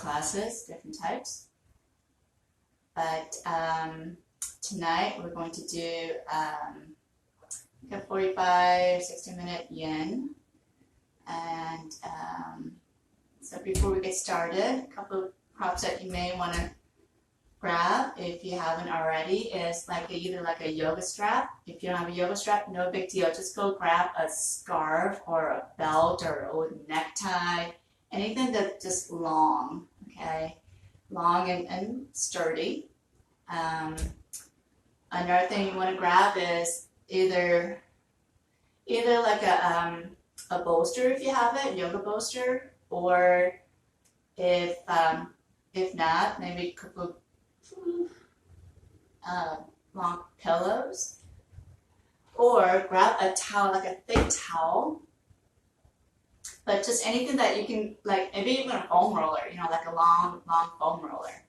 classes, different types. But tonight we're going to do a 45, 60-minute yin. And so before we get started, a couple of props that you may want to grab if you haven't already is either a yoga strap. If you don't have a yoga strap, no big deal. Just go grab a scarf or a belt or an old necktie, anything that's just long, okay? Long and sturdy. Another thing you want to grab is either like a bolster if you have it, yoga bolster, or if not, maybe a couple long pillows, or grab a towel, like a thick towel, but just anything that you can, maybe even a foam roller, like a long foam roller.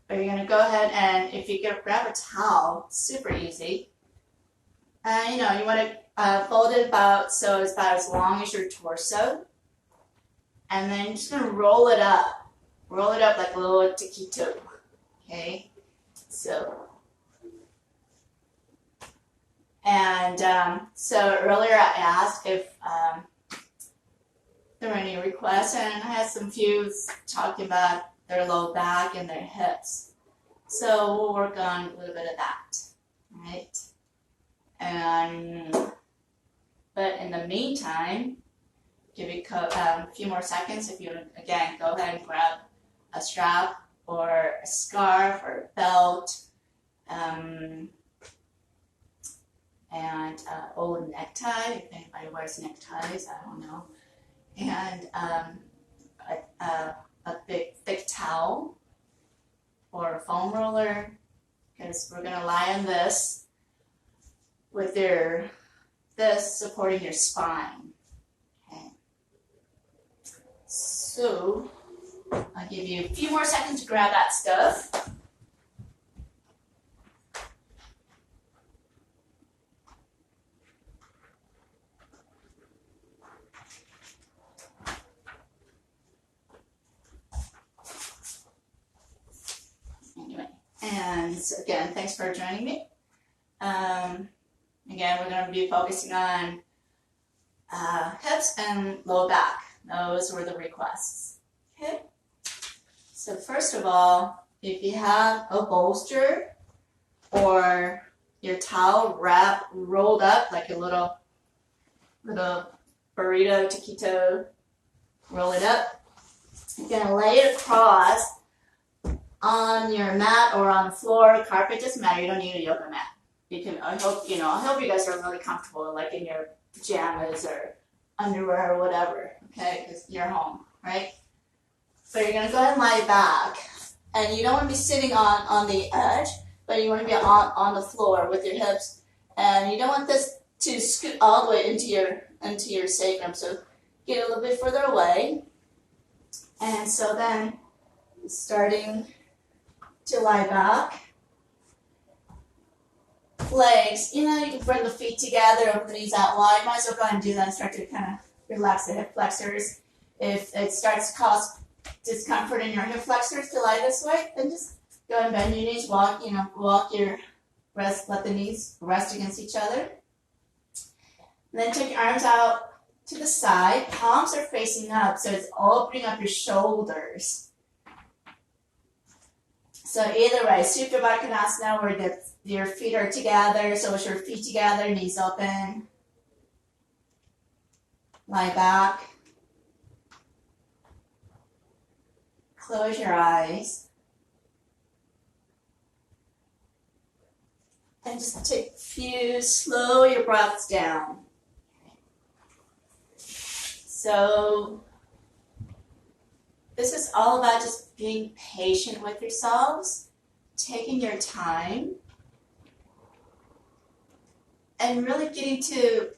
But you're gonna go ahead and if you grab a towel, super easy. You want to fold it so it's about as long as your torso, and then you're just gonna roll it up like a little taquito. Okay, so so earlier I asked if there were any requests, and I had some few talking about their low back and their hips. So we'll work on a little bit of that, right? But in the meantime, give you a few more seconds. If you again go ahead and grab a strap or a scarf or a belt, and old necktie, if anybody wears neckties, I don't know, and a big thick towel or a foam roller, because we're going to lie on this with this supporting your spine. Okay. So I'll give you a few more seconds to grab that stuff. And so again, thanks for joining me. Again, we're going to be focusing on hips and low back. Those were the requests. Okay. So first of all, if you have a bolster or your towel rolled up like a little burrito, taquito, roll it up. You're going to lay it across on your mat or on the floor, carpet, doesn't matter. You don't need a yoga mat. You can. I hope you guys are really comfortable, like in your pajamas or underwear or whatever. Okay, because you're home, right? So you're gonna go ahead and lie back, and you don't want to be sitting on the edge, but you want to be on the floor with your hips, and you don't want this to scoot all the way into your sacrum. So get a little bit further away, and so then starting to lie back. Legs, you can bring the feet together, open the knees out wide. Might as well go ahead and do that and start to kind of relax the hip flexors. If it starts to cause discomfort in your hip flexors to lie this way, then just go ahead and bend your knees, let the knees rest against each other. And then take your arms out to the side. Palms are facing up, so it's opening up your shoulders. So either way, Supta Baddha Konasana, where your feet are together, so with your feet together, knees open. Lie back. Close your eyes. And just take slow your breaths down. So this is all about just being patient with yourselves, taking your time, and really getting to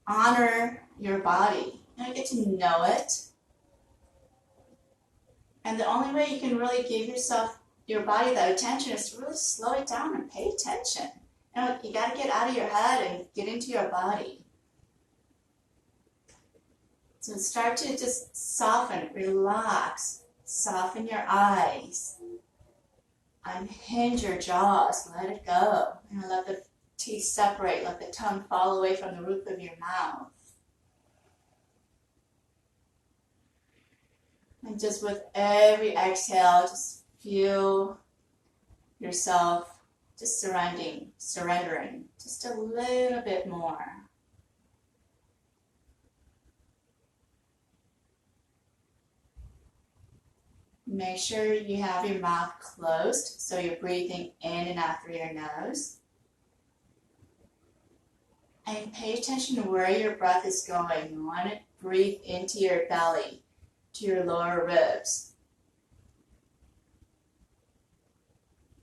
honor your body. Get to know it. And the only way you can really give your body that attention is to really slow it down and pay attention. You got to get out of your head and get into your body. So start to just soften, relax, Soften your eyes. Unhinge your jaws. Let it go. And let the teeth separate. Let the tongue fall away from the roof of your mouth. And just with every exhale, just feel yourself just surrendering just a little bit more. Make sure you have your mouth closed so you're breathing in and out through your nose. And pay attention to where your breath is going. You want to breathe into your belly, to your lower ribs.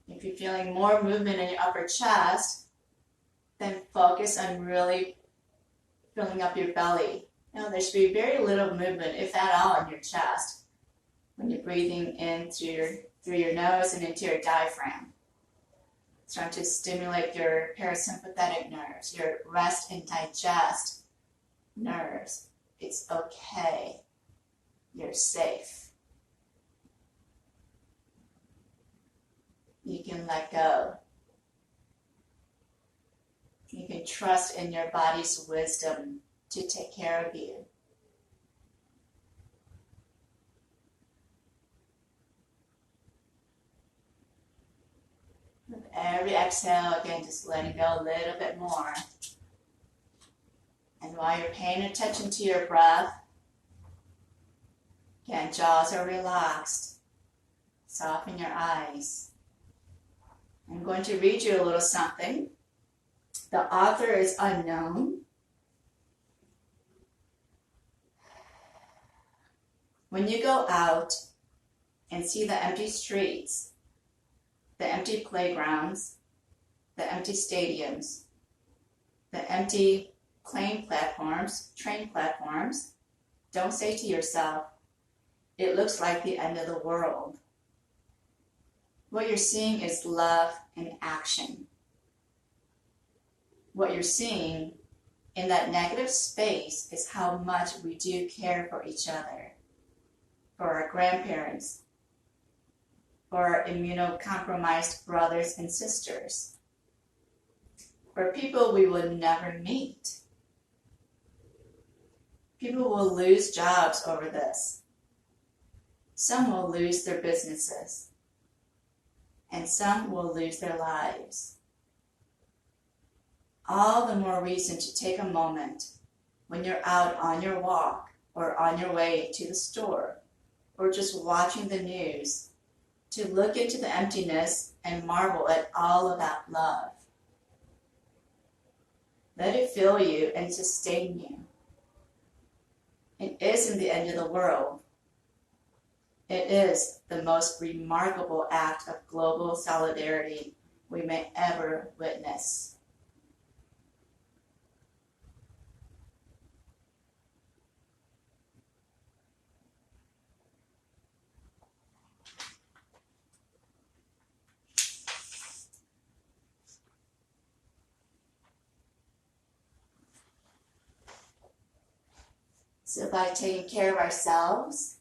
If you're feeling more movement in your upper chest, then focus on really filling up your belly. Now, there should be very little movement, if at all, in your chest when you're breathing in through your nose and into your diaphragm. It's trying to stimulate your parasympathetic nerves, your rest and digest nerves. It's okay. You're safe. You can let go. You can trust in your body's wisdom to take care of you. With every exhale, again, just letting go a little bit more. And while you're paying attention to your breath, again, jaws are relaxed. Soften your eyes. I'm going to read you a little something. The author is unknown. When you go out and see the empty streets, the empty playgrounds, the empty stadiums, the empty train platforms, don't say to yourself, it looks like the end of the world. What you're seeing is love in action. What you're seeing in that negative space is how much we do care for each other, for our grandparents, for our immunocompromised brothers and sisters, for people we will never meet. People will lose jobs over this. Some will lose their businesses, and some will lose their lives. All the more reason to take a moment when you're out on your walk or on your way to the store or just watching the news to look into the emptiness and marvel at all of that love. Let it fill you and sustain you. It isn't the end of the world. It is the most remarkable act of global solidarity we may ever witness. So by taking care of ourselves,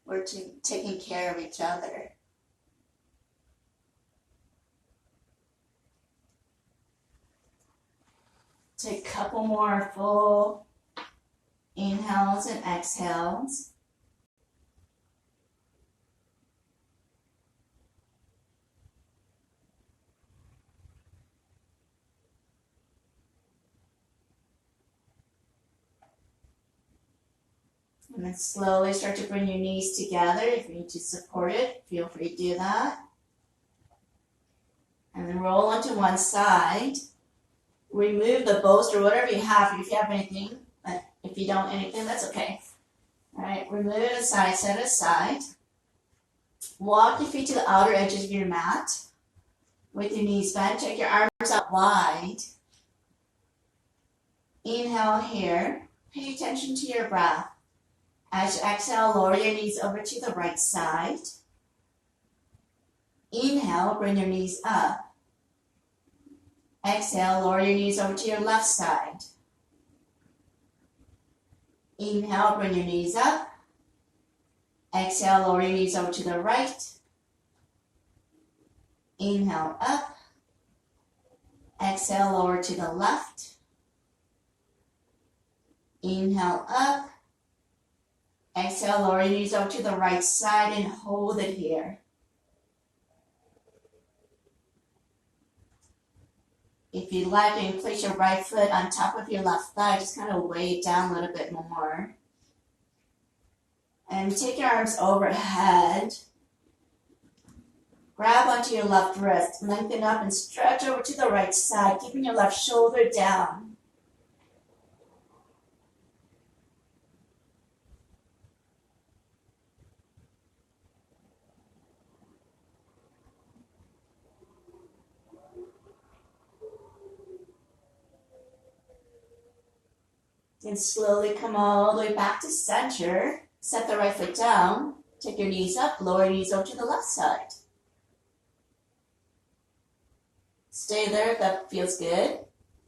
we're taking care of each other. Take a couple more full inhales and exhales. And then slowly start to bring your knees together. If you need to support it, feel free to do that. And then roll onto one side. Remove the bolster, whatever you have, if you have anything. But if you don't anything, that's okay. All right, remove it aside, set it aside. Walk your feet to the outer edges of your mat. With your knees bent, take your arms out wide. Inhale here. Pay attention to your breath. As you exhale, lower your knees over to the right side. Inhale, bring your knees up. Exhale, lower your knees over to your left side. Inhale, bring your knees up. Exhale, lower your knees over to the right. Inhale up. Exhale, lower to the left. Inhale up. Exhale, lower your knees over to the right side and hold it here. If you'd like, you can place your right foot on top of your left thigh. Just kind of weigh it down a little bit more. And take your arms overhead. Grab onto your left wrist. Lengthen up and stretch over to the right side, keeping your left shoulder down. Then slowly come all the way back to center. Set the right foot down. Take your knees up, lower your knees over to the left side. Stay there if that feels good.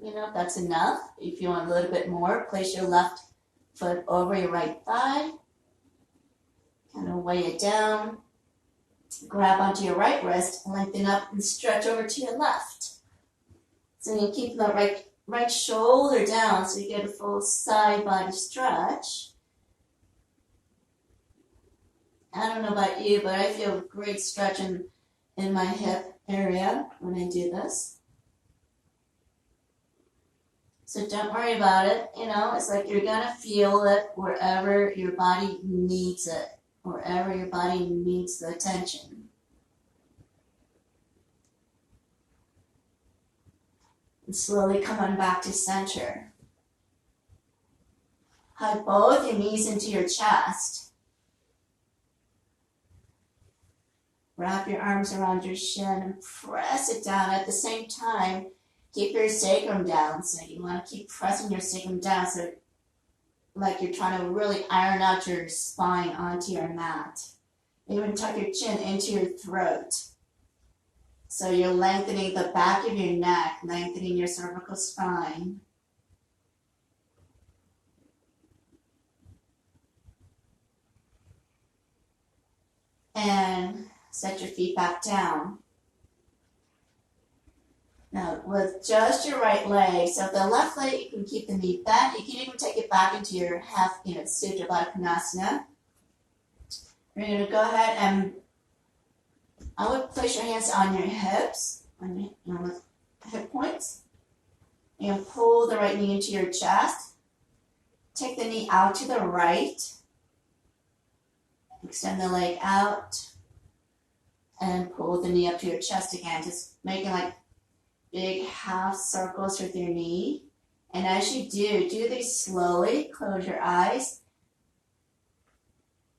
You know, if that's enough. If you want a little bit more, place your left foot over your right thigh. Kind of weigh it down. Grab onto your right wrist, lengthen up and stretch over to your left. So you keep the right shoulder down so you get a full side body stretch. I don't know about you, but I feel great stretch in my hip area when I do this. So don't worry about it. You know, it's like you're going to feel it wherever your body needs it, wherever your body needs the attention. And slowly come on back to center. Hug both your knees into your chest. Wrap your arms around your shin and press it down. At the same time, keep your sacrum down. So you want to keep pressing your sacrum down, so like you're trying to really iron out your spine onto your mat. Even tuck your chin into your throat. So you're lengthening the back of your neck, lengthening your cervical spine. And set your feet back down. Now, with just your right leg, so the left leg, you can keep the knee bent. You can even take it back into your half, Supta Baddha Konasana. You're going to go ahead and I would place your hands on your hips, on your hip points, and pull the right knee into your chest. Take the knee out to the right. Extend the leg out. And pull the knee up to your chest again, just making like big half circles with your knee. And as you do these slowly. Close your eyes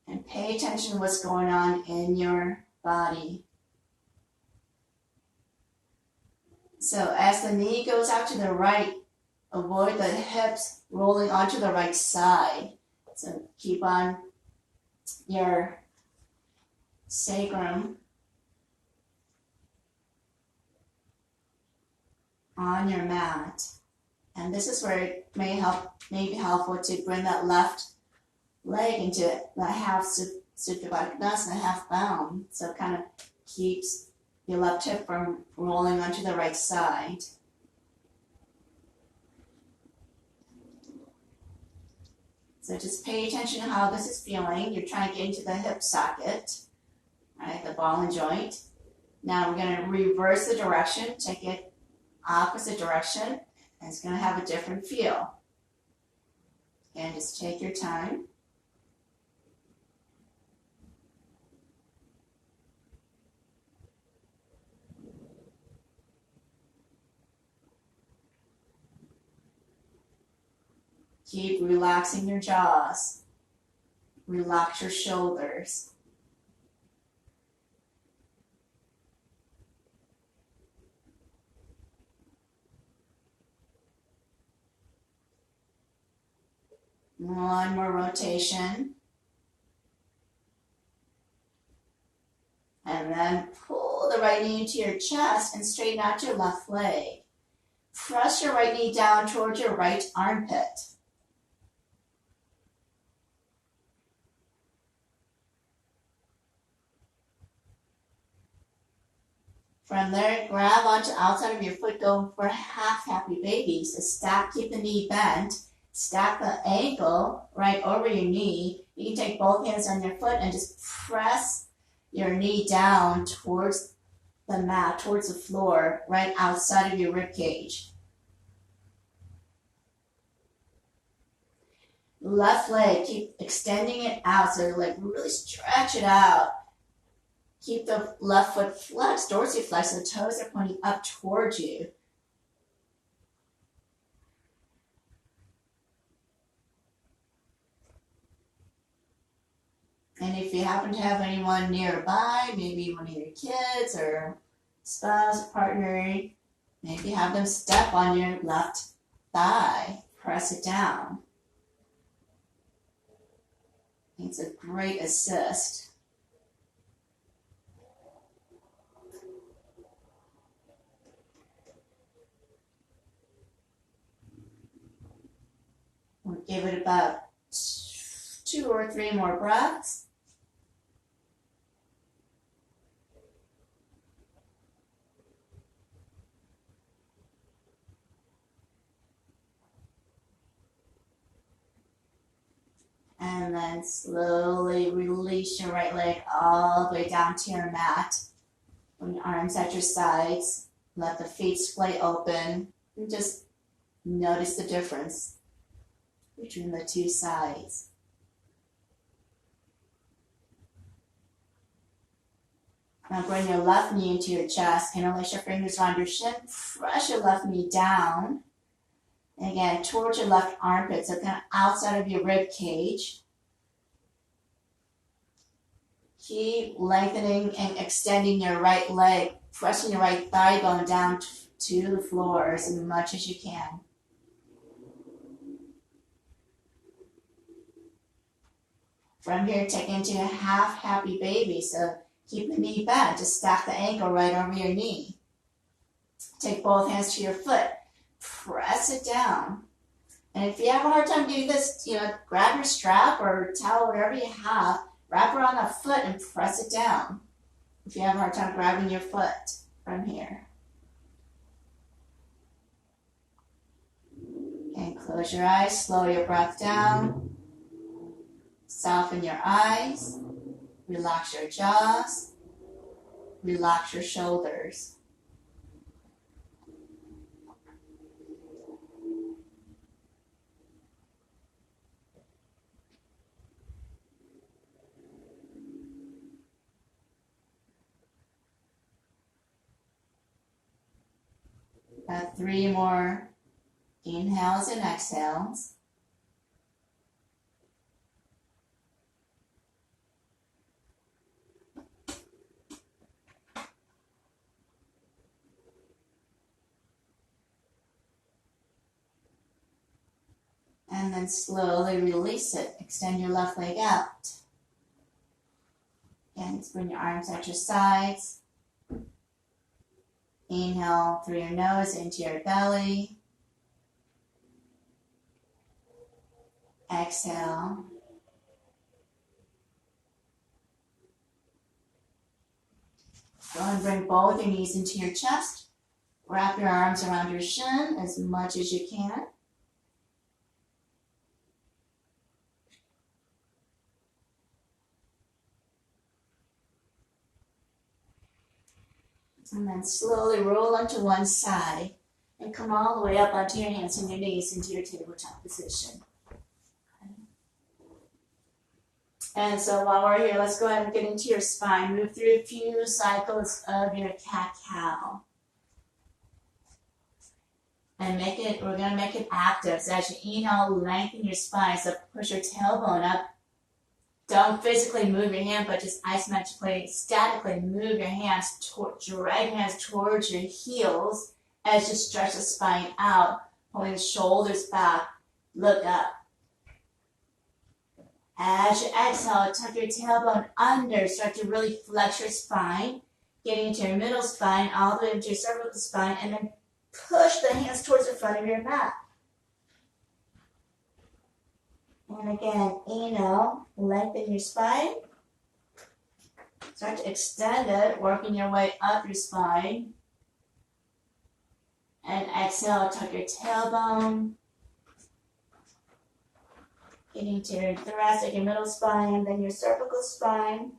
and pay attention to what's going on in your body. So as the knee goes out to the right, avoid the hips rolling onto the right side. So keep on your sacrum on your mat. And this is where it may be helpful to bring that left leg into the half Supta Baddha Konasana, half bound. So it kind of keeps your left hip from rolling onto the right side. So just pay attention to how this is feeling. You're trying to get into the hip socket, right, the ball and joint. Now we're going to reverse the direction, take it opposite direction, and it's going to have a different feel. And just take your time. Keep relaxing your jaws. Relax your shoulders. One more rotation. And then pull the right knee into your chest and straighten out your left leg. Press your right knee down towards your right armpit. From there, grab onto the outside of your foot, go for half happy baby. So stack, keep the knee bent, stack the ankle right over your knee. You can take both hands on your foot and just press your knee down towards the mat, towards the floor, right outside of your rib cage. Left leg, keep extending it out, so like really stretch it out. Keep the left foot flexed, dorsiflexed, so the toes are pointing up towards you. And if you happen to have anyone nearby, maybe one of your kids or spouse, partner, maybe have them step on your left thigh, press it down. It's a great assist. We'll give it about 2 or 3 more breaths. And then slowly release your right leg all the way down to your mat. Bring your arms at your sides. Let the feet splay open. And just notice the difference between the two sides. Now bring your left knee into your chest. Interlace your fingers around your shin. Press your left knee down. And again, towards your left armpit, so kind of outside of your rib cage. Keep lengthening and extending your right leg, pressing your right thigh bone down to the floor as much as you can. From here, take into a half happy baby, so keep the knee bent, just stack the ankle right over your knee. Take both hands to your foot. Press it down. And if you have a hard time doing this, grab your strap or towel, whatever you have, wrap around that foot and press it down. If you have a hard time grabbing your foot from here. And close your eyes, slow your breath down. Soften your eyes. Relax your jaws. Relax your shoulders. Got 3 more inhales and exhales. And then slowly release it. Extend your left leg out. And bring your arms at your sides. Inhale through your nose into your belly. Exhale. Go and bring both your knees into your chest. Wrap your arms around your shin as much as you can. And then slowly roll onto one side and come all the way up onto your hands and your knees into your tabletop position. Okay. And so while we're here, let's go ahead and get into your spine. Move through a few cycles of your cat-cow. And we're going to make it active. So as you inhale, lengthen your spine. So push your tailbone up. Don't physically move your hand, but just isometrically, statically move your hands, drag your hands towards your heels as you stretch the spine out, pulling the shoulders back, look up. As you exhale, tuck your tailbone under, start to really flex your spine, getting into your middle spine, all the way into your cervical spine, and then push the hands towards the front of your mat. And again, inhale, lengthen your spine. Start to extend it, working your way up your spine. And exhale, tuck your tailbone. Getting to your thoracic, your middle spine, then your cervical spine.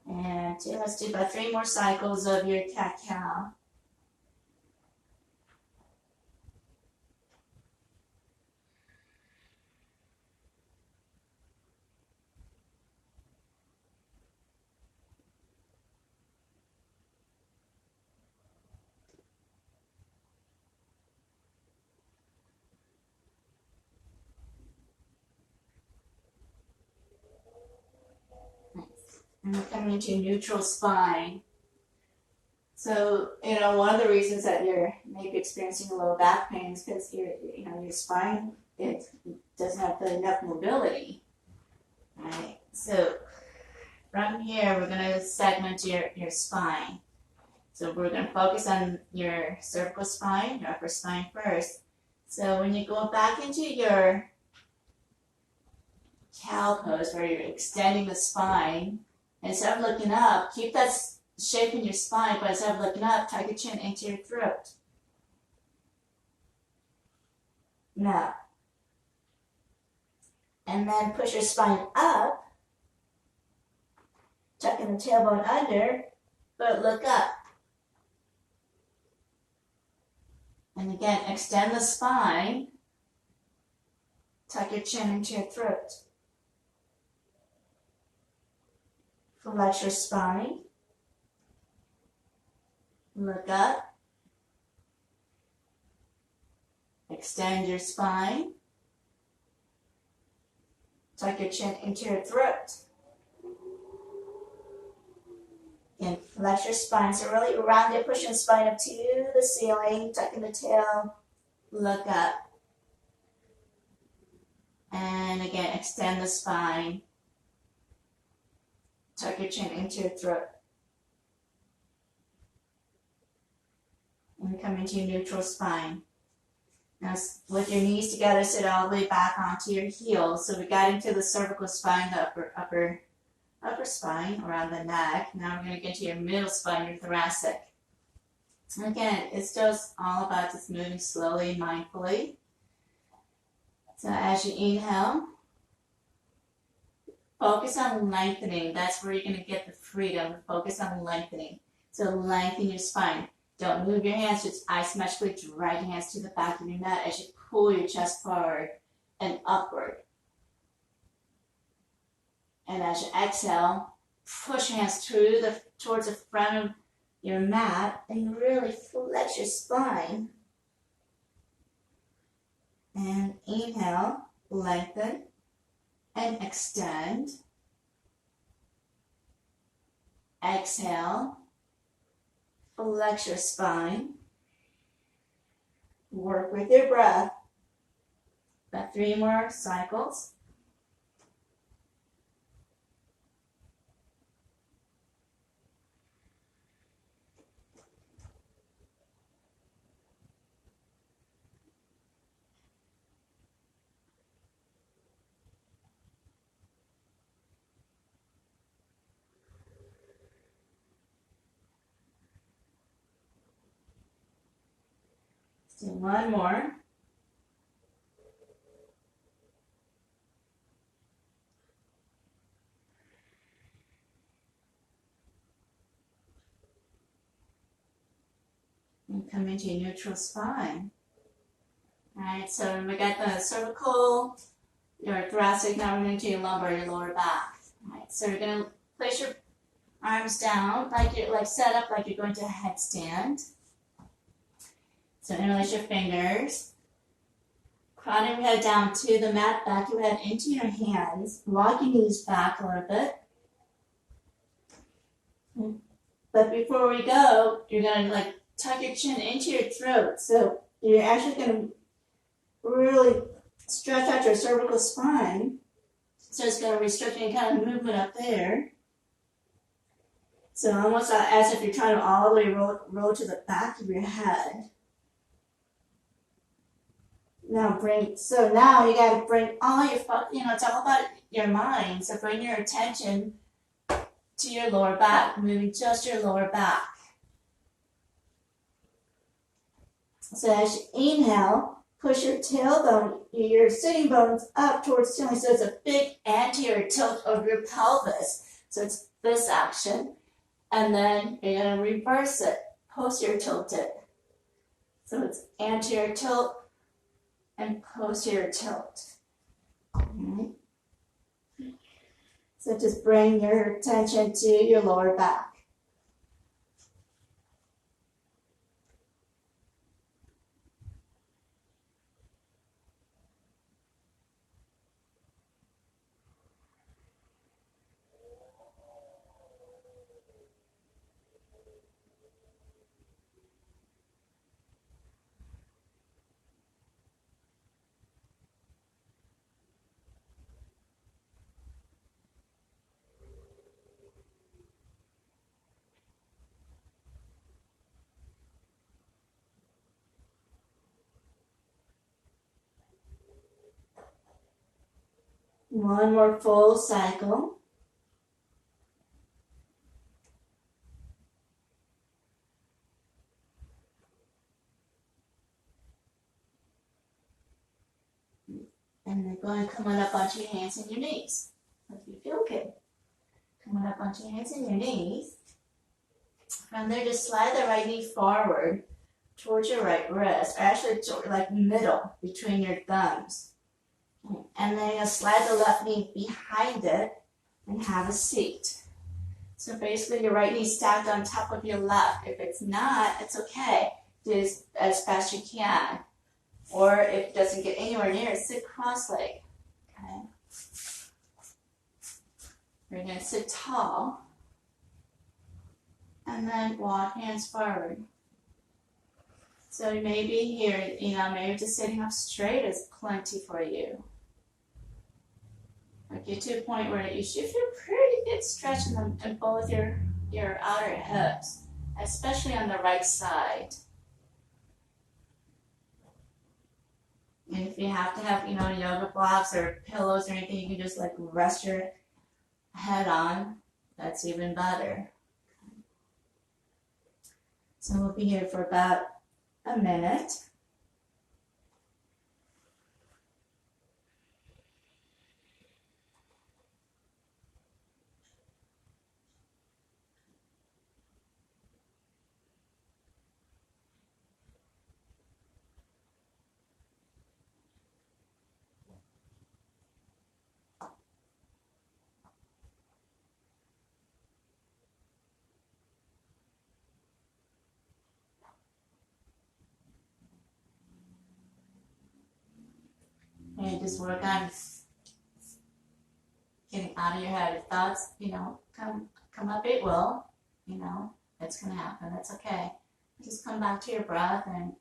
And let's do about 3 more cycles of your cat-cow. And we're coming into neutral spine. So, one of the reasons that you're maybe experiencing a low back pain is because your spine, it doesn't have enough mobility, right? So, from here, we're going to segment your spine. So we're going to focus on your cervical spine, your upper spine first. So when you go back into your cow pose where you're extending the spine, instead of looking up, keep that shape in your spine, but instead of looking up, tuck your chin into your throat. Now, and then push your spine up, tucking the tailbone under, but look up. And again, extend the spine, tuck your chin into your throat. Flex your spine, look up, extend your spine, tuck your chin into your throat. And flex your spine, so really round it, push your spine up to the ceiling, tucking the tail, look up. And again, extend the spine, tuck your chin into your throat. And come into your neutral spine. Now, with your knees together, sit all the way back onto your heels. So we got into the cervical spine, the upper spine around the neck. Now we're going to get to your middle spine, your thoracic. And again, it's just all about just moving slowly, mindfully. So as you inhale, focus on lengthening. That's where you're going to get the freedom. Focus on lengthening. So lengthen your spine. Don't move your hands, just isometrically drag your hands to the back of your neck as you pull your chest forward and upward. And as you exhale, push your hands towards the front of your mat and really flex your spine. And inhale, lengthen and extend. Exhale, flex your spine. Work with your breath. About 3 more cycles. Do one more. And come into your neutral spine. Alright, so we got the cervical, your thoracic, now we're going to do your lumbar, your lower back. Alright, so you're going to place your arms down, set up like you're going to a headstand. So interlace your fingers. Crowning your head down to the mat, back your head into your hands. Walk your knees back a little bit. But before we go, you're going to tuck your chin into your throat. So you're actually going to really stretch out your cervical spine. So it's going to restrict any kind of movement up there. So almost as if you're trying to all the way roll to the back of your head. Now now you gotta bring all your, it's all about your mind. So bring your attention to your lower back, moving just your lower back. So as you inhale, push your tailbone, your sitting bones up towards the ceiling. So it's a big anterior tilt of your pelvis. So it's this action. And then you're going to reverse it, posterior tilt it. So it's anterior tilt and posterior tilt. Okay. So just bring your attention to your lower back. One more full cycle. And then go and come on up onto your hands and your knees. If you feel good. Come on up onto your hands and your knees. From there, just slide the right knee forward towards your right wrist, or actually like middle between your thumbs. And then you'll slide the left knee behind it and have a seat. So basically your right knee stacked on top of your left. If it's not, it's okay. Do as fast as you can. Or if it doesn't get anywhere near, sit cross-legged. Okay. You're going to sit tall. And then walk hands forward. So maybe here, maybe just sitting up straight is plenty for you. Or get to a point where you should feel pretty good stretching them in both your outer hips, especially on the right side. And if you have to have, yoga blocks or pillows or anything, you can just like rest your head on. That's even better. So we'll be here for about a minute. And just work on getting out of your head. If thoughts, come up, it will. It's going to happen. That's okay. Just come back to your breath and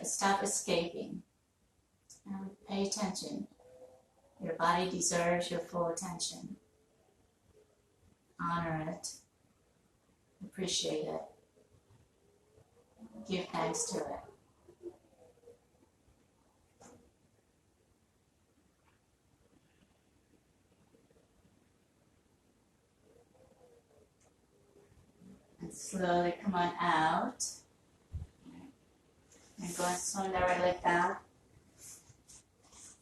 stop escaping. Pay attention. Your body deserves your full attention. Honor it. Appreciate it. Give thanks to it. And slowly come on out. And go and swing that right leg back.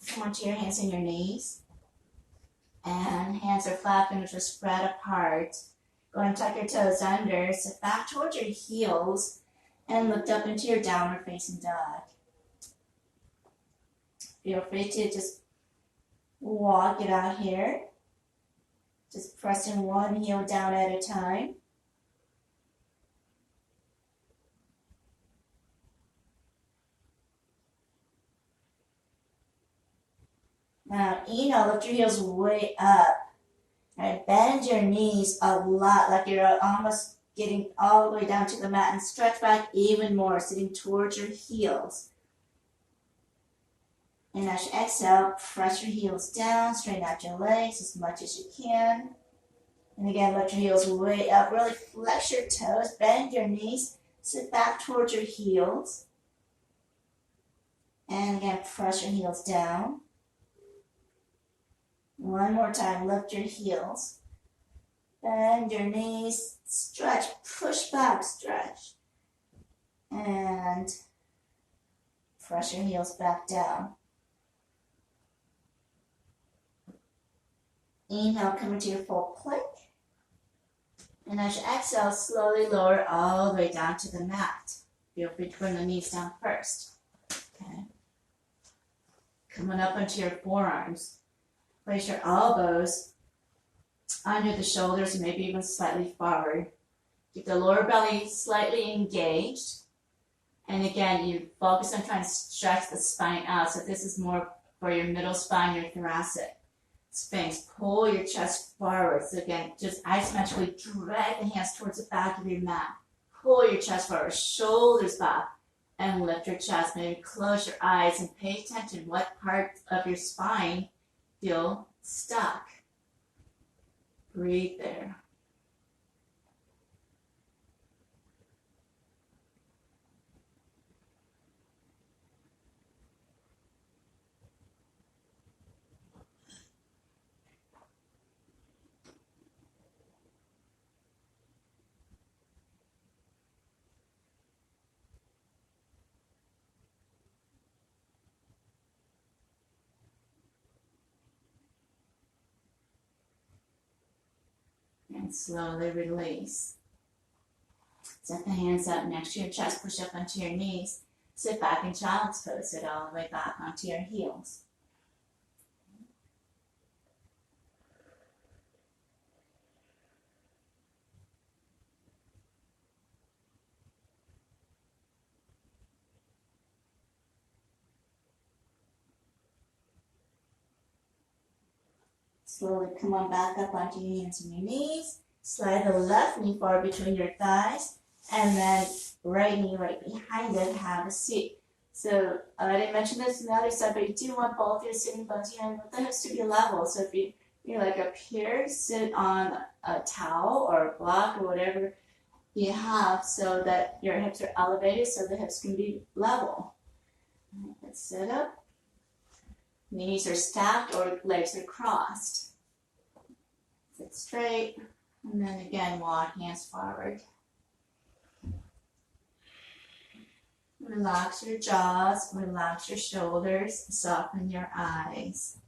Come onto your hands and your knees. And hands are flat, fingers are spread apart. Go and tuck your toes under. Sit back towards your heels and lift up into your downward facing dog. Feel free to just walk it out here. Just pressing one heel down at a time. Now, lift your heels way up. Right, bend your knees a lot, like you're almost getting all the way down to the mat, and stretch back even more, sitting towards your heels. And as you exhale, press your heels down, straighten out your legs as much as you can. And again, lift your heels way up, really flex your toes, bend your knees, sit back towards your heels. And again, press your heels down. One more time, lift your heels. Bend your knees, stretch, push back, stretch. And press your heels back down. Inhale, come into your full plank. And as you exhale, slowly lower all the way down to the mat. Feel free to bring the knees down first. Okay. Coming up onto your forearms. Place your elbows under the shoulders, maybe even slightly forward. Keep the lower belly slightly engaged. And again, you focus on trying to stretch the spine out. So this is more for your middle spine, your thoracic. Sphinx, pull your chest forward. So again, just isometrically drag the hands towards the back of your mat. Pull your chest forward, shoulders back, and lift your chest. Maybe close your eyes and pay attention what parts of your spine feel stuck. Breathe there. And slowly release. Set the hands up next to your chest, push up onto your knees. Sit back in child's pose, sit all the way back onto your heels. Slowly come on back up onto your hands and your knees. Slide the left knee forward between your thighs. And then right knee right behind it, have a seat. So I didn't mention this in the other side, but you do want both your sitting bones, you want the hips to be level. So if you're like up here, sit on a towel or a block or whatever you have so that your hips are elevated so the hips can be level. Let's sit up. Knees are stacked or legs are crossed. Sit straight. And then again, walk hands forward. Relax your jaws, relax your shoulders, soften your eyes.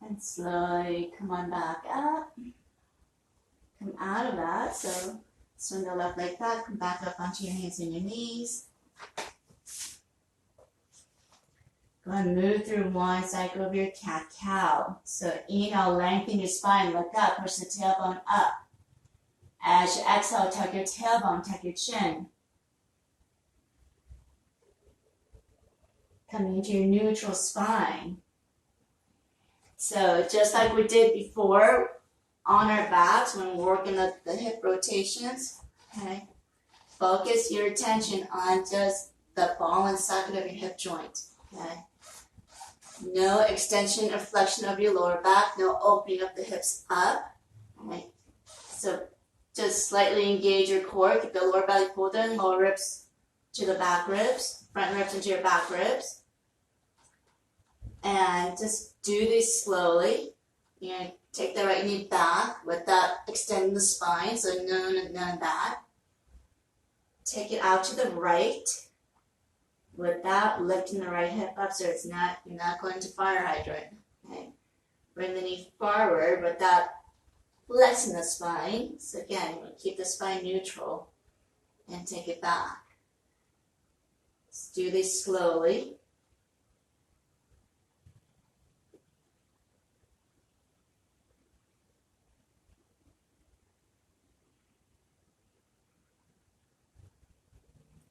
And slowly come on back up. Come out of that. So swing the left leg back, come back up onto your hands and your knees. Go ahead and move through one cycle of your cat-cow. So inhale, lengthen your spine, look up, push the tailbone up. As you exhale, tuck your tailbone, tuck your chin. Coming into your neutral spine. So just like we did before on our backs when we're working the hip rotations, okay, focus your attention on just the ball and socket of your hip joint, okay? No extension or flexion of your lower back, no opening of the hips up. Right? So just slightly engage your core, keep the lower belly pulled in, lower ribs to the back ribs, front ribs into your back ribs. And just do these slowly. You're going to take the right knee back without extending the spine, so none back. Take it out to the right without lifting the right hip up, so it's not, you're not going to fire hydrant. Okay? Bring the knee forward without flexing the spine. So again, keep the spine neutral and take it back. Let's do this slowly.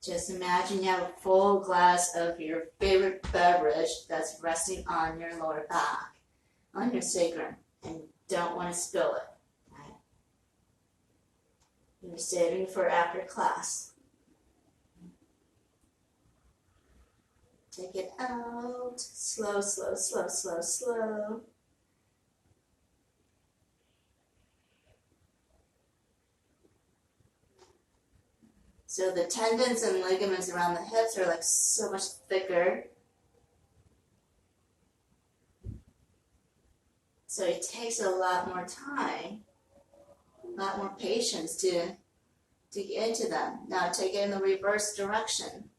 Just imagine you have a full glass of your favorite beverage that's resting on your lower back, on your sacrum, and don't want to spill it. Right? You're saving for after class. Take it out. Slow, slow, slow, slow, slow. So the tendons and ligaments around the hips are like so much thicker. So it takes a lot more time, a lot more patience to get into them. Now take it in the reverse direction.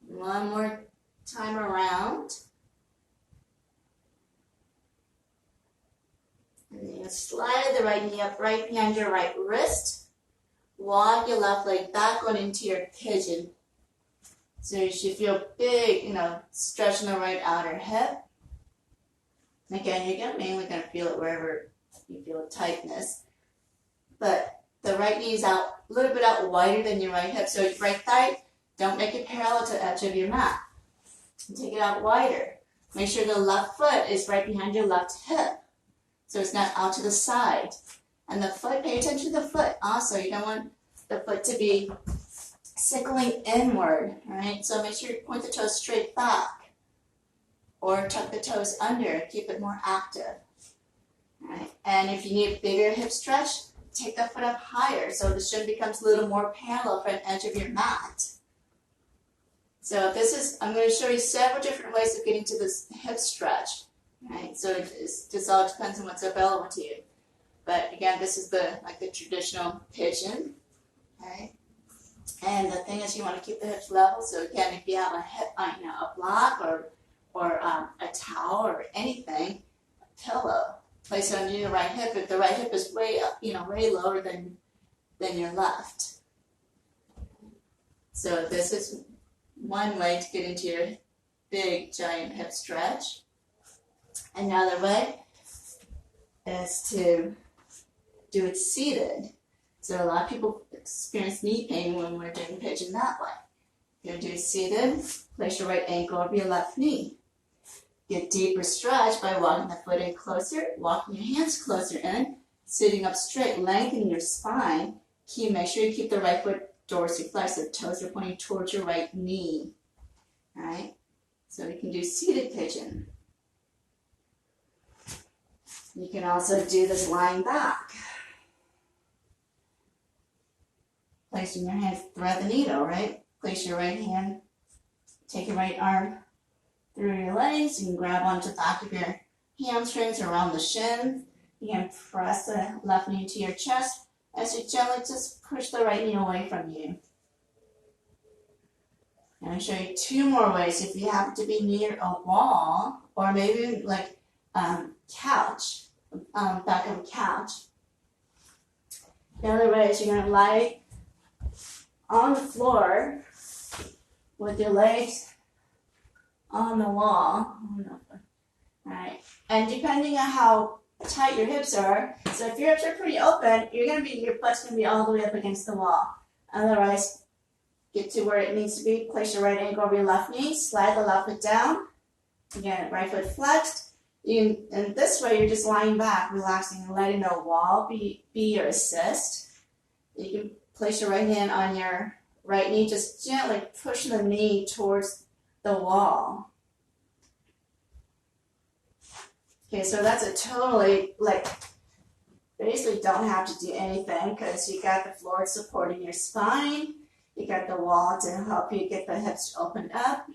One more time around. And then you slide the right knee up right behind your right wrist. Walk your left leg back on into your pigeon. So you should feel big, stretch in the right outer hip. Again, you're mainly going to feel it wherever you feel tightness. But the right knee is out, a little bit out wider than your right hip. So your right thigh, don't make it parallel to the edge of your mat. Take it out wider. Make sure the left foot is right behind your left hip, so it's not out to the side. And the foot, pay attention to the foot also. You don't want the foot to be sickling inward, right? So make sure you point the toes straight back or tuck the toes under, keep it more active. Right? And if you need a bigger hip stretch, take the foot up higher so the shin becomes a little more parallel for the edge of your mat. So I'm going to show you several different ways of getting to this hip stretch, right? So it just all depends on what's available to you. But again, this is the traditional pigeon, okay? And the thing is, you want to keep the hips level. So again, if you have a block or a towel or anything, a pillow, place it under your right hip. If the right hip is way up, way lower than your left. So this is one way to get into your big, giant hip stretch. Another way is to do it seated. So a lot of people experience knee pain when we're doing pigeon that way. You're going to do it seated, place your right ankle over your left knee. Get deeper stretch by walking the foot in closer, walking your hands closer in, sitting up straight, lengthening your spine. Make sure you keep the right foot dorsiflexed, the toes are pointing towards your right knee. All right? So we can do seated pigeon. You can also do this lying back. Placing your hands, thread the needle, right? Place your right hand, take your right arm through your legs. You can grab onto the back of your hamstrings around the shin. You can press the left knee to your chest as you gently just push the right knee away from you. I'm going to show you two more ways if you happen to be near a wall or maybe couch, back of a couch. The other way is you're going to lie on the floor with your legs on the wall. Alright, and depending on how tight your hips are, so if your hips are pretty open, your butt's gonna be all the way up against the wall. Otherwise, get to where it needs to be, place your right ankle over your left knee, slide the left foot down, again, right foot flexed. And this way, you're just lying back, relaxing, and letting the wall be your assist. You can place your right hand on your right knee, just gently push the knee towards the wall. Okay, so that's a totally, basically don't have to do anything because you got the floor supporting your spine. You got the wall to help you get the hips opened up.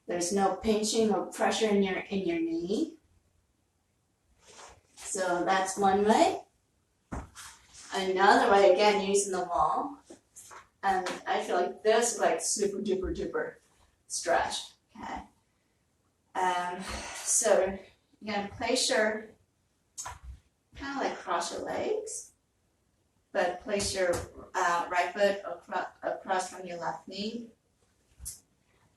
There's no pinching or pressure in your knee. So that's one way. Another way, again, using the wall. And I feel like this is super duper duper stretch. Okay. So you're gonna place your kind of cross your legs, but place your right foot across from your left knee.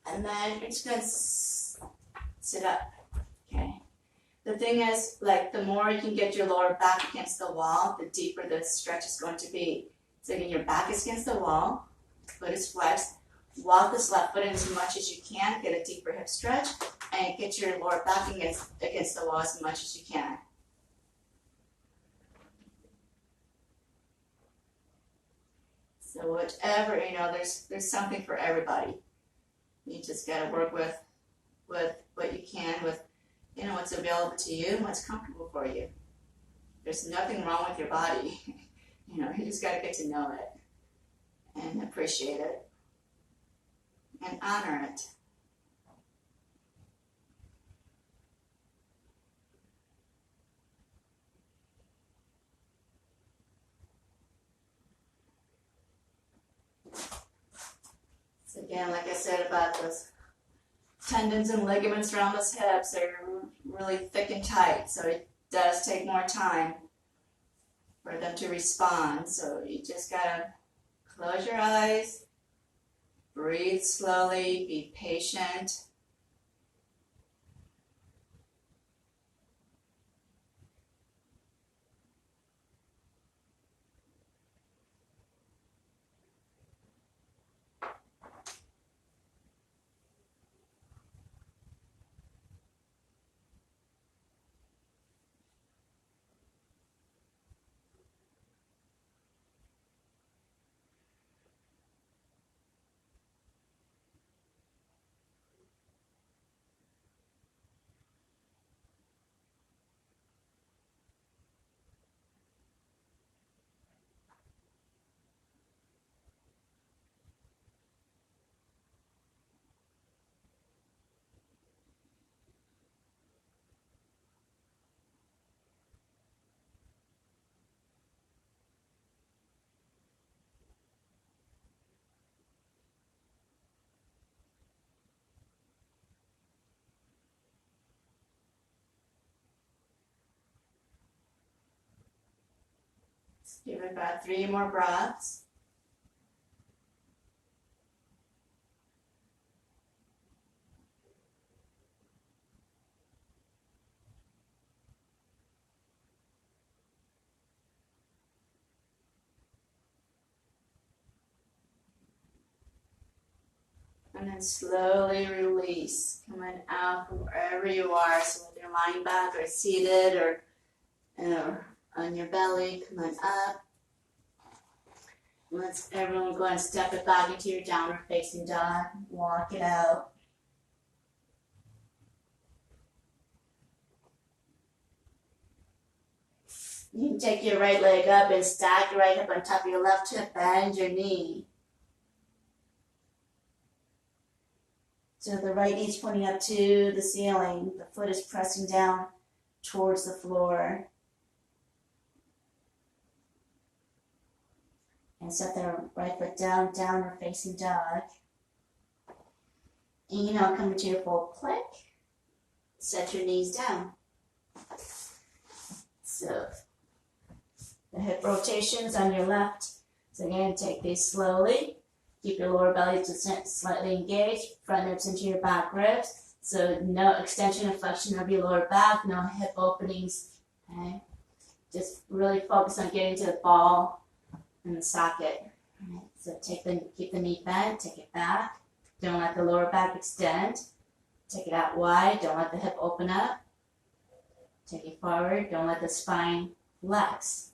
And then you're just going to sit up, okay? The thing is, the more you can get your lower back against the wall, the deeper the stretch is going to be. So again, your back is against the wall, foot is flexed. Walk this left foot in as much as you can, get a deeper hip stretch, and get your lower back against the wall as much as you can. So whatever, there's something for everybody. You just got to work with what you can, with what's available to you and what's comfortable for you. There's nothing wrong with your body. You just got to get to know it and appreciate it and honor it. So again, like I said about those tendons and ligaments around those hips, they're really thick and tight, so it does take more time for them to respond. So you just gotta close your eyes, breathe slowly, be patient. Give it about 3 more breaths. And then slowly release, coming out from wherever you are. So whether you're lying back or seated or on your belly, coming up. Let's everyone go and step it back into your downward facing dog. Walk it out. You can take your right leg up and stack your right hip on top of your left hip. Bend your knee. So the right knee is pointing up to the ceiling. The foot is pressing down towards the floor. And set the right foot down, downward facing dog. Inhale, come into your full plank. Set your knees down. So the hip rotations on your left. So again, take these slowly. Keep your lower belly just slightly engaged, front ribs into your back ribs. So no extension and flexion of your lower back, no hip openings, okay? Just really focus on getting to the ball and the socket. All right, so keep the knee bent, take it back. Don't let the lower back extend. Take it out wide, don't let the hip open up. Take it forward, don't let the spine flex.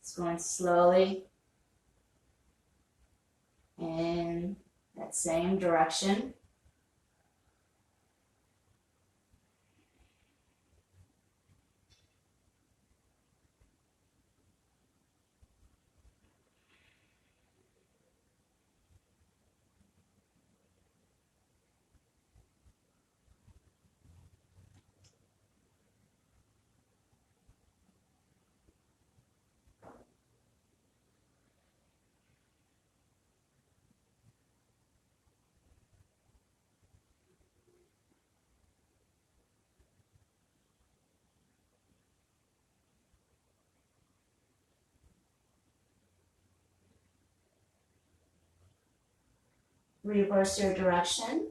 It's going slowly in that same direction. Reverse your direction.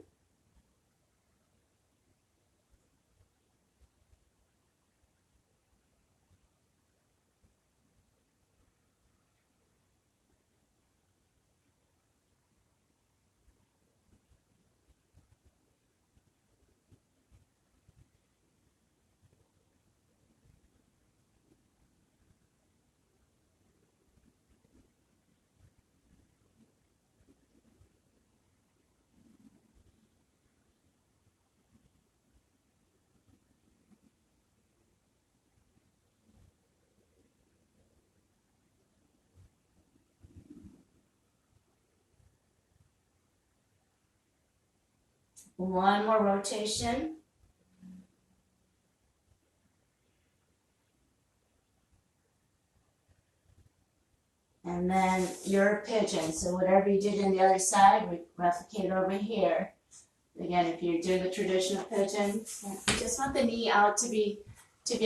One more rotation. And then your pigeon. So whatever you did on the other side, we replicate it over here. Again, if you're doing the traditional pigeon, you just want the knee out to be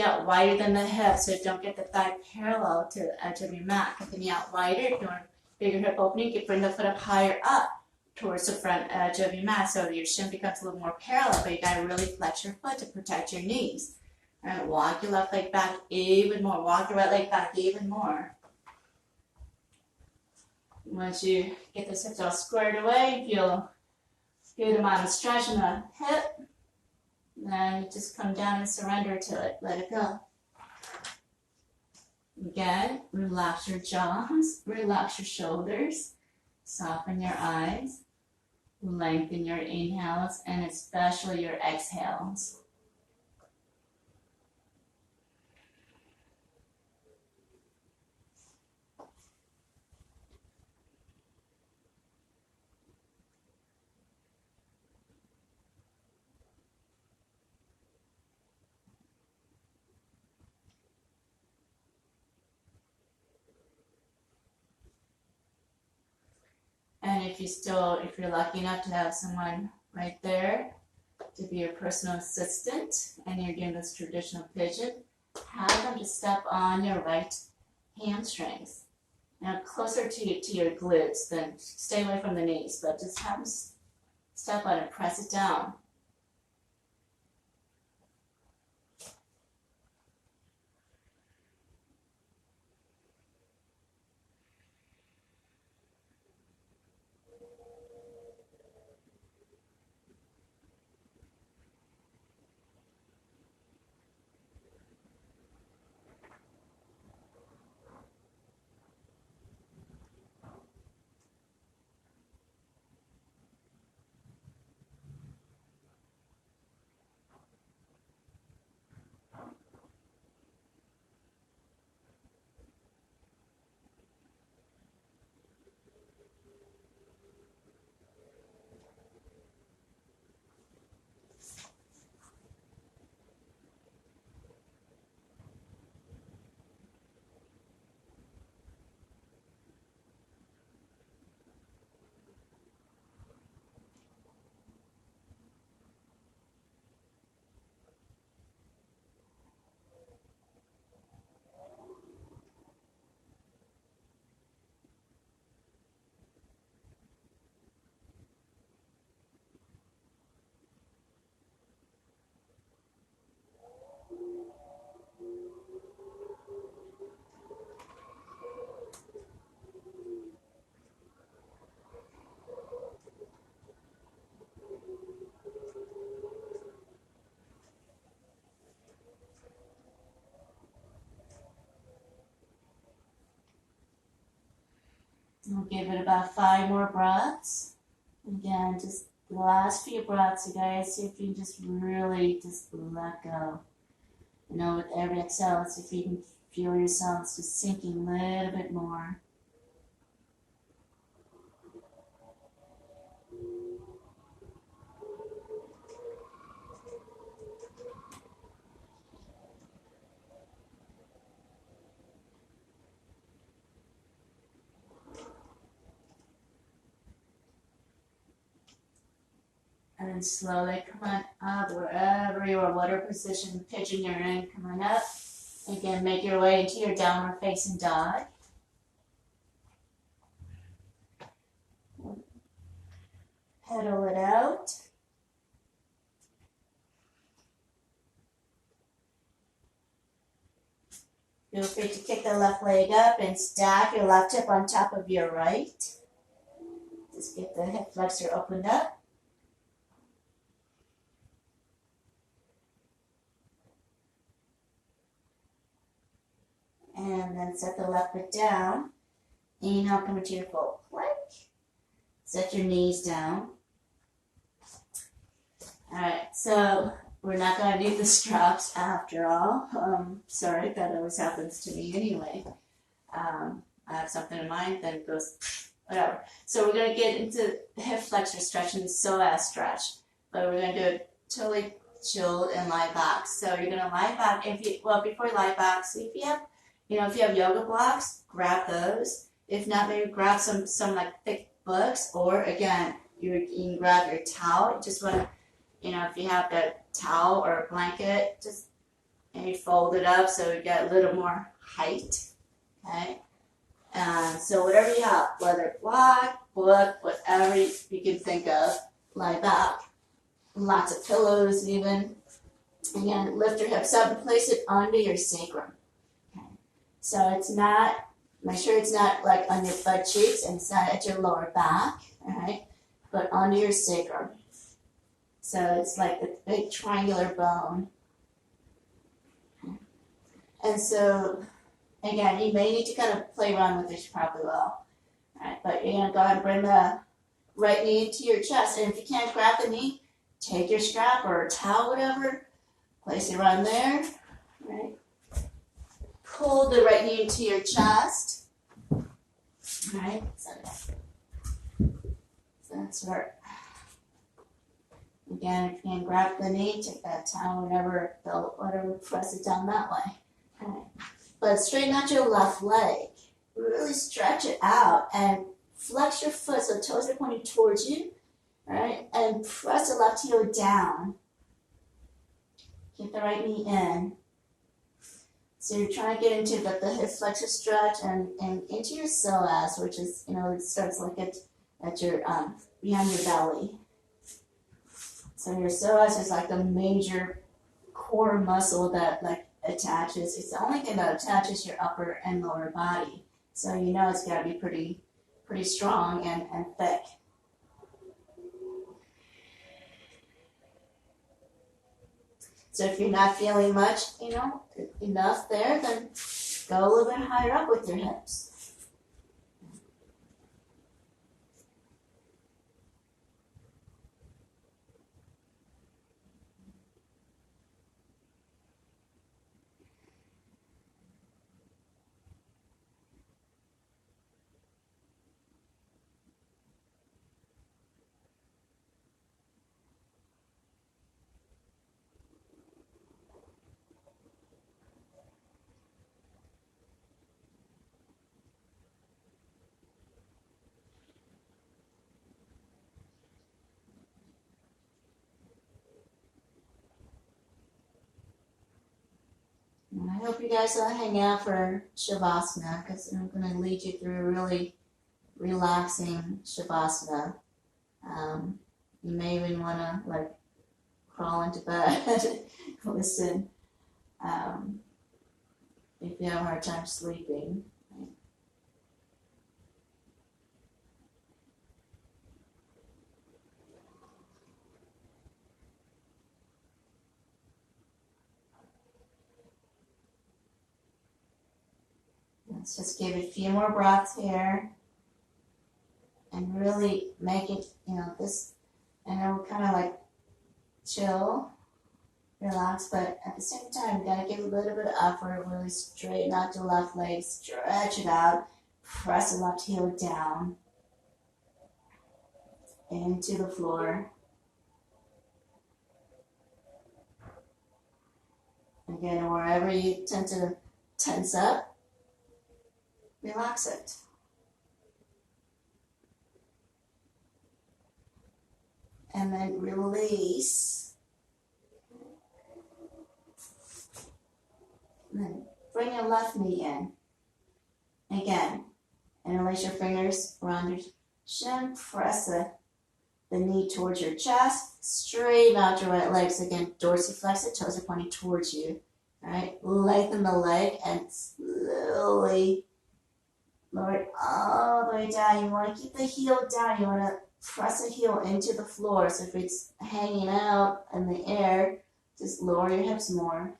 out wider than the hip, so don't get the thigh parallel to the edge of your mat. Get the knee out wider. If you want a bigger hip opening, you can bring the foot up higher up towards the front edge of your mat, so your shin becomes a little more parallel, but you gotta really flex your foot to protect your knees. All right, walk your left leg back even more. Walk your right leg back even more. Once you get the hips all squared away, feel good amount of stretch in the hip, then you just come down and surrender to it. Let it go. Again, relax your jaws, relax your shoulders, soften your eyes, lengthen your inhales, and especially your exhales. And if you're lucky enough to have someone right there to be your personal assistant, and you're doing this traditional pigeon, have them to step on your right hamstrings. Now closer to your glutes, then stay away from the knees, but just have them step on it, press it down. We'll give it about 5 more breaths. Again, just the last few breaths, you guys. See if you can just really just let go. You know, with every exhale, see if you can feel yourselves just sinking a little bit more. And then slowly come on up wherever you are, whatever position, pigeon you're in, come on up. Again, make your way into your downward facing dog. Pedal it out. Feel free to kick the left leg up and stack your left hip on top of your right. Just get the hip flexor opened up. And then set the left foot down. Inhale, come into your full plank. Set your knees down. Alright, so we're not going to do the straps after all. Sorry, that always happens to me anyway. I have something in mind, then it goes, whatever. So we're going to get into the hip flexor stretch and the psoas stretch. But we're going to do it totally chilled and lie back. So you're going to lie back. Before you lie back, see if you have, if you have yoga blocks, grab those. If not, maybe grab some like thick books, or again, you can grab your towel. You just want to, if you have that towel or a blanket, just maybe fold it up so you get a little more height. Okay. So whatever you have, whether block, book, whatever you can think of, lie back. Lots of pillows even. Again, lift your hips up and place it onto your sacrum. Okay. So it's not, make sure it's not like on your butt cheeks and it's not at your lower back, all right? But onto your sacrum. So it's like the big triangular bone. Okay. And so, again, you may need to kind of play around with this probably well. All right, but you're going to go ahead and bring the right knee to your chest. And if you can't grab the knee, take your strap or a towel, whatever, place it around there, right? Pull the right knee into your chest, right? So that's where, again, if you can grab the knee, take that towel, whatever, belt, whatever, press it down that way. Right. But straighten out your left leg. Really stretch it out and flex your foot so toes are pointing towards you, right? And press the left heel down. Keep the right knee in. So you're trying to get into the hip flexor stretch and into your psoas, which is, it starts like at your, behind your belly. So your psoas is like the major core muscle that like attaches. It's the only thing that attaches your upper and lower body. So it's got to be pretty strong and thick. So if you're not feeling much, enough there, then go a little bit higher up with your hips. And I hope you guys will hang out for Shavasana, because I'm going to lead you through a really relaxing Shavasana. You may even want to crawl into bed, listen, if you have a hard time sleeping. Let's just give it a few more breaths here. and really make it, this, and it will kind of like chill, relax, but at the same time, you gotta give a little bit of effort, really straighten out the left leg, stretch it out, press the left heel down into the floor. Again, wherever you tend to tense up, relax it. And then release. And then bring your left knee in. Again, interlace your fingers around your shin. Press the knee towards your chest. Straighten out your right legs. Again, dorsiflex the toes are pointing towards you. All right, lengthen the leg and slowly lower it all the way down. You want to keep the heel down. You want to press the heel into the floor. So if it's hanging out in the air, just lower your hips more.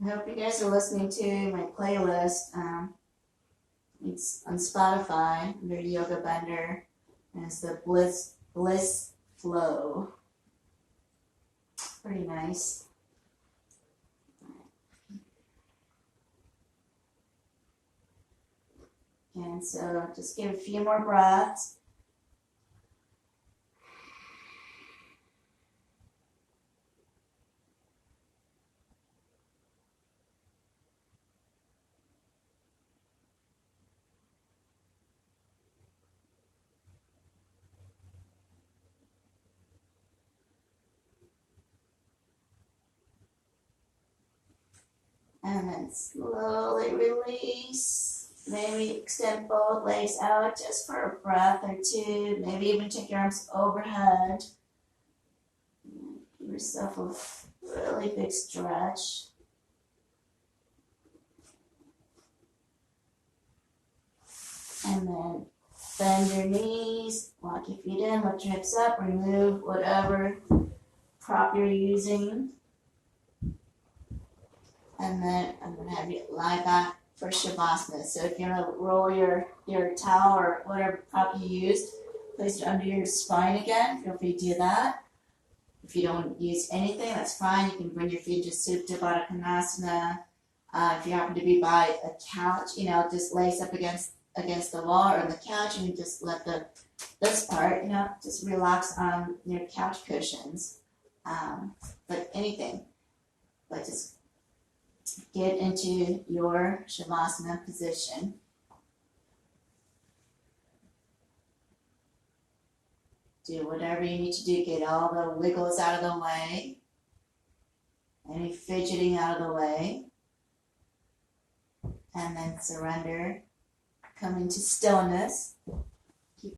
I hope you guys are listening to my playlist. It's on Spotify under Yoga Bender, and it's the Bliss Flow. Pretty nice. And so just give a few more breaths. And then slowly release. Maybe extend both legs out just for a breath or two. Maybe even take your arms overhead. Give yourself a really big stretch. And then bend your knees, walk your feet in, lift your hips up, remove whatever prop you're using. And then I'm going to have you lie back for Shavasana. So if you're going to roll your towel or whatever prop you used, place it under your spine again. Feel free to do that. If you don't use anything, that's fine. You can bring your feet to Supta Baddha Konasana. If you happen to be by a couch, just lace up against the wall or the couch, and you just let this part, just relax on your couch cushions. But anything, but just get into your Shavasana position. Do whatever you need to do. Get all the wiggles out of the way. Any fidgeting out of the way. And then surrender. Come into stillness.